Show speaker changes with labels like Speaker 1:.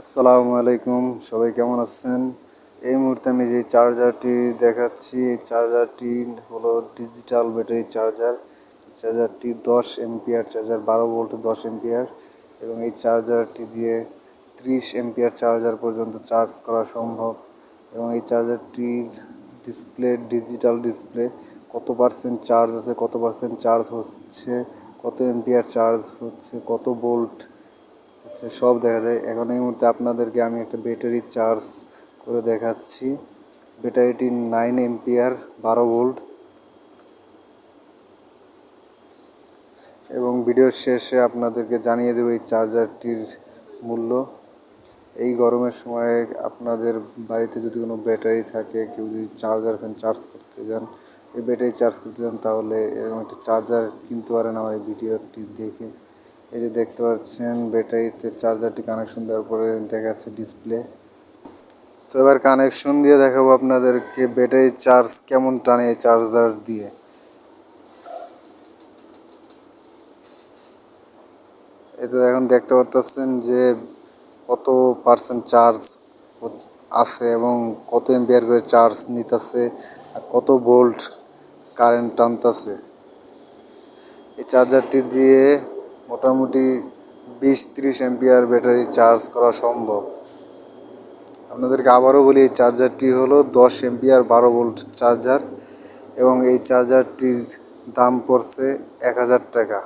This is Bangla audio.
Speaker 1: আসসালামু আলাইকুম, সবাই কেমন আছেন? এই মুহূর্তে আমি যে চার্জারটি দেখাচ্ছি, এই চার্জারটি হলো ডিজিটাল ব্যাটারি চার্জার। চার্জারটি 10 এম্পিয়ার চার্জার, 12 ভোল্ট 10 এম্পিয়ার, এবং এই চার্জারটি দিয়ে 30 এম্পিয়ার চার্জার পর্যন্ত চার্জ করা সম্ভব। এবং এই চার্জারটির ডিসপ্লে ডিজিটাল ডিসপ্লে, কত পার্সেন্ট চার্জ আছে, কত পার্সেন্ট চার্জ হচ্ছে, কত এম্পিয়ার চার্জ হচ্ছে, কত ভোল্ট হচ্ছে, সব দেখা যায়। এখন এই মুহূর্তে আপনাদেরকে আমি একটা ব্যাটারি চার্জ করে দেখাচ্ছি। ব্যাটারিটি 9 এম্পিয়ার, 12 ভোল্ট। এবং ভিডিওর শেষে আপনাদেরকে জানিয়ে দেবো এই চার্জারটির মূল্য। এই গরমের সময় আপনাদের বাড়িতে যদি কোনো ব্যাটারি থাকে, কেউ যদি চার্জার ফ্যান চার্জ করতে যান, এই ব্যাটারি চার্জ করতে যান, তাহলে এরকম একটা চার্জার কিনতে পারেন আমার এই ভিডিওটি দেখে। এই যে দেখতে পাচ্ছেন, ব্যাটারিতে চার্জারটি কানেকশন দেওয়ার পরে দেখাচ্ছে ডিসপ্লে। তো এবার কানেকশন দিয়ে দেখাবো আপনাদেরকে ব্যাটারি চার্জ কেমন টানে এই চার্জার দিয়ে। এতে এখন দেখতে পাচ্ছেন যে কত পার্সেন্ট চার্জ আছে এবং কত এম্পিয়ার করে চার্জ নিতেছে আর কত ভোল্ট কারেন্ট টানতেছে। এই চার্জারটি দিয়ে মোটামুটি 20-30 এম্পিয়ার ব্যাটারি চার্জ করা সম্ভব। আপনাদেরকে আবারও বলি, এই চার্জারটি হলো 10 এম্পিয়ার 12 ভোল্ট চার্জার, এবং এই চার্জারটির দাম পড়ছে 1000 টাকা।